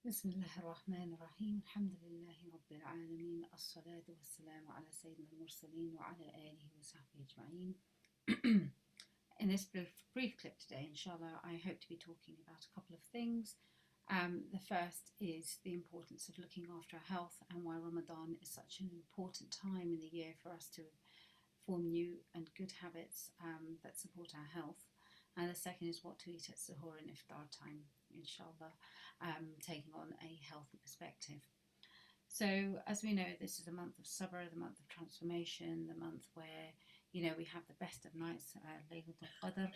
بسم الله الرحمن الرحيم الحمد لله رب العالمين الصلاة والسلام على سيدنا المرسلين وعلى آله وصحبه أجمعين. In this brief clip today, inshallah, I hope to be talking about a couple of things. The first is the importance of looking after our health and why Ramadan is such an important time in the year for us to form new and good habits that support our health. And the second is what to eat at suhur and iftar time, inshallah, taking on a healthy perspective. So, as we know, this is a month of sabr, the month of transformation, the month where, we have the best of nights, Laylatul Qadr.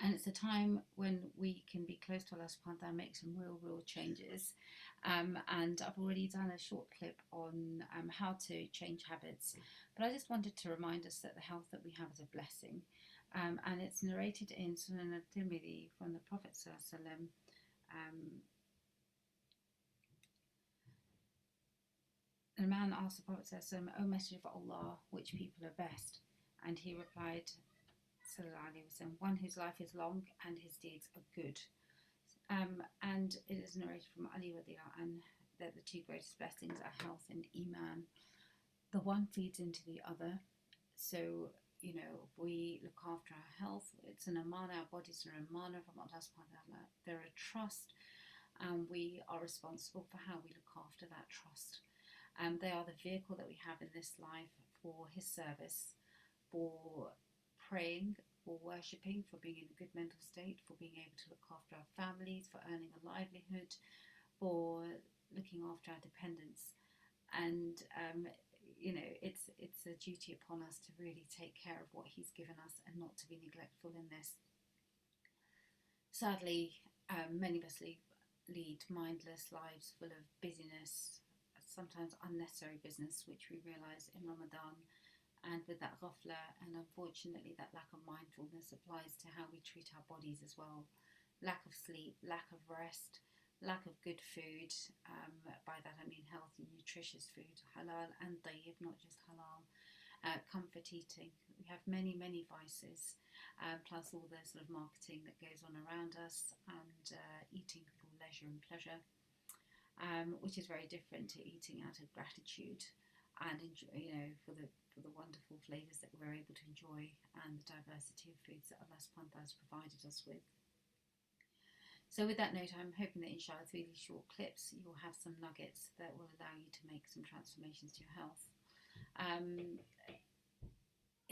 And it's a time when we can be close to Allah subhanahu wa ta'ala, make some real changes. And I've already done a short clip on how to change habits. But I just wanted to remind us that the health that we have is a blessing. And it's narrated in Sunan al-Tirmidhi from the Prophet sallallahu alaihi wasallam. A man asked the Prophet sallallahu alaihi wasallam, "O Messenger of Allah, which people are best?" And he replied, one whose life is long and his deeds are good. And it is narrated from Ali radiallahu anhu that the two greatest blessings are health and iman. The one feeds into the other. So, if we look after our health, it's an amana, our bodies are an amana from Allah subhanahu wa ta'ala. They're a trust, and we are responsible for how we look after that trust. They are the vehicle that we have in this life for His service, for praying, for worshipping, for being in a good mental state, for being able to look after our families, for earning a livelihood, for looking after our dependents. And it's a duty upon us to really take care of what He's given us and not to be neglectful in this. Sadly, many of us lead mindless lives full of busyness, sometimes unnecessary business, which we realise in Ramadan. And with that ghafla, and unfortunately that lack of mindfulness applies to how we treat our bodies as well. Lack of sleep, lack of rest, lack of good food. By that I mean healthy, nutritious food, halal and tayyib, not just halal. Comfort eating. We have many vices, plus all the sort of marketing that goes on around us, and eating for leisure and pleasure, which is very different to eating out of gratitude and for the wonderful flavours that we're able to enjoy and the diversity of foods that Allah subhanahu wa ta'ala has provided us with. So with that note, I'm hoping that inshallah through these short clips you'll have some nuggets that will allow you to make some transformations to your health.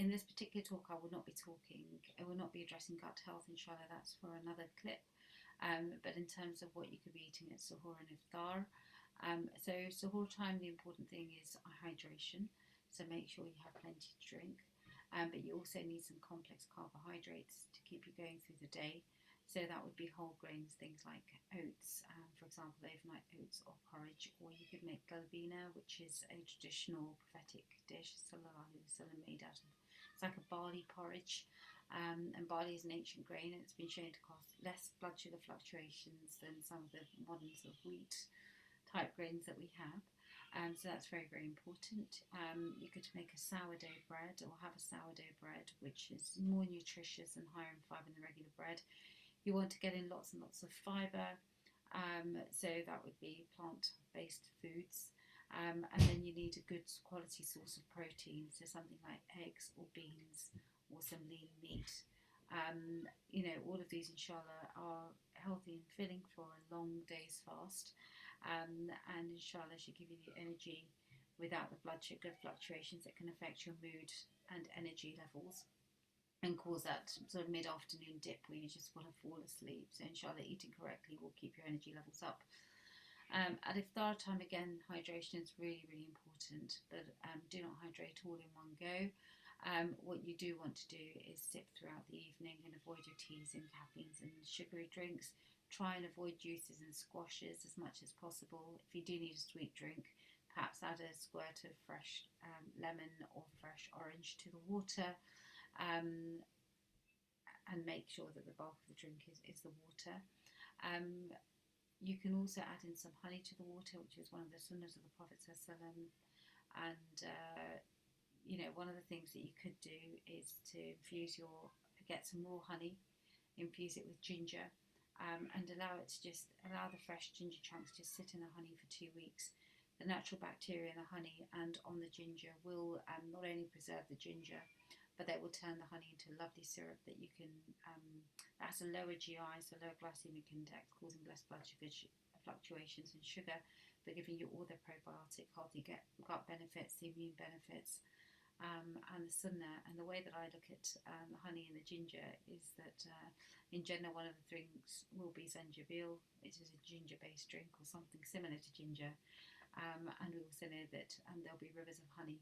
In this particular talk I will not be addressing gut health, inshallah that's for another clip. But in terms of what you could be eating at suhoor and iftar, so suhoor time, the important thing is hydration. So make sure you have plenty to drink, but you also need some complex carbohydrates to keep you going through the day. So that would be whole grains, things like oats, for example, overnight oats or porridge, or you could make galbina, which is a traditional prophetic dish, sallallahu alaihi wasallam, made out of, it's like a barley porridge, and barley is an ancient grain, and it's been shown to cause less blood sugar fluctuations than some of the modern sort of wheat type grains that we have. So that's very important. You could make a sourdough bread, or have a sourdough bread, which is more nutritious and higher in fibre than the regular bread. You want to get in lots and lots of fibre, so that would be plant-based foods. And then you need a good quality source of protein, so something like eggs or beans or some lean meat. All of these inshallah are healthy and filling for a long day's fast, and inshallah should give you the energy without the blood sugar fluctuations that can affect your mood and energy levels and cause that sort of mid-afternoon dip where you just want to fall asleep. So inshallah eating correctly will keep your energy levels up. At iftar time, again, hydration is really important, but do not hydrate all in one go. What you do want to do is sip throughout the evening and avoid your teas and caffeines and sugary drinks. Try and avoid juices and squashes as much as possible. If you do need a sweet drink, perhaps add a squirt of fresh lemon or fresh orange to the water, and make sure that the bulk of the drink is the water. You can also add in some honey to the water, which is one of the sunnahs of the Prophet ﷺ. And one of the things that you could do is to get some raw honey, infuse it with ginger, and allow the fresh ginger chunks to sit in the honey for 2 weeks. The natural bacteria in the honey and on the ginger will not only preserve the ginger, but they will turn the honey into a lovely syrup that you can, that has a lower GI, so lower glycemic index, causing less blood sugar fluctuations and sugar, but giving you all the probiotic, healthy gut benefits, the immune benefits, and the sunnah. And the way that I look at the honey and the ginger is that in Jannah one of the drinks will be zanjabil, which is a ginger-based drink or something similar to ginger, and we also know that there'll be rivers of honey.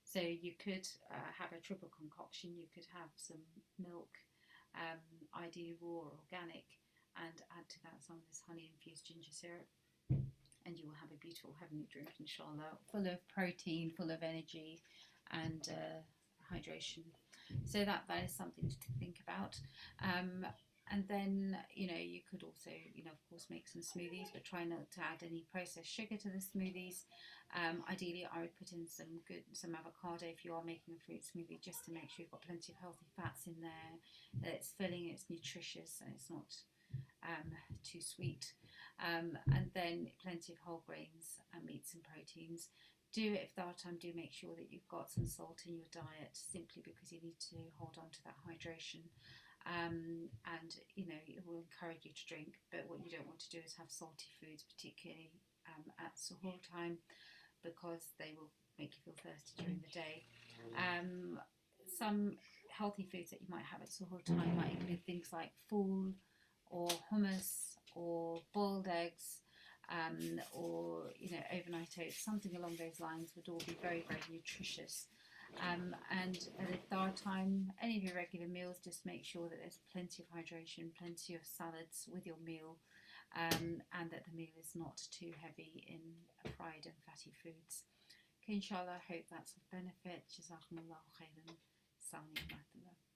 So you could have a triple concoction. You could have some milk, ideally raw or organic, and add to that some of this honey-infused ginger syrup, and you will have a beautiful heavenly drink, inshallah, full of protein, full of energy, and hydration. So that is something to think about. And then, you could also, of course, make some smoothies, but try not to add any processed sugar to the smoothies. Ideally, I would put in some avocado if you are making a fruit smoothie, just to make sure you've got plenty of healthy fats in there, that it's filling, it's nutritious, and it's not too sweet. And then plenty of whole grains and meats and proteins. Do at iftar time, do make sure that you've got some salt in your diet, simply because you need to hold on to that hydration. And it will encourage you to drink, but what you don't want to do is have salty foods, particularly at suhur time, because they will make you feel thirsty during the day. Some healthy foods that you might have at suhur time might include things like ful or hummus or boiled eggs, or overnight oats, something along those lines would all be very, very nutritious. And at iftar time, any of your regular meals, just make sure that there's plenty of hydration, plenty of salads with your meal, and that the meal is not too heavy in fried and fatty foods. Okay, inshallah, I hope that's of benefit. Jazakumullahu khairan. Assalamu alaikum.